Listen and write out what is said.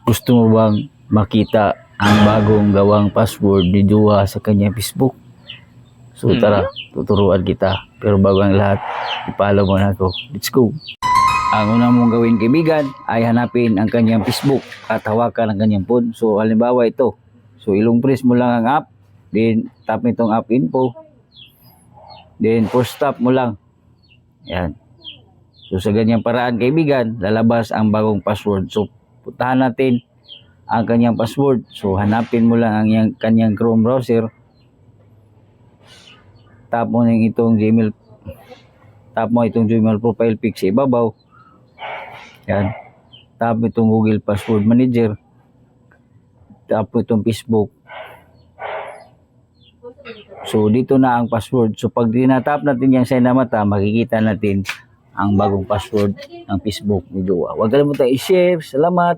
Gusto mo bang makita ang bagong gawang password ni Dua sa kanyang Facebook? So tara, tuturuan kita. Pero bago ang lahat, i-follow mo na ako. Let's go! Ang una mong gawin kaibigan ay hanapin ang kanyang Facebook at hawakan ang kanyang phone. So halimbawa ito. So ilong press mo lang ang app. Then tap nitong app info. Then force stop mo lang. Yan. So sa ganyang paraan kaibigan, lalabas ang bagong password. So puntahan natin ang kanyang password. So hanapin mo lang ang kanyang Chrome browser. Tap mo ng itong Gmail. Tap mo itong Gmail profile pic sa ibabaw. Yan. Tap itong Google Password Manager. Tap mo itong Facebook. So dito na ang password. So pag tinatap natin yung sign na mata, makikita natin ang bagong password ng Facebook ni Dua. Huwag kalimutan i-share. Salamat!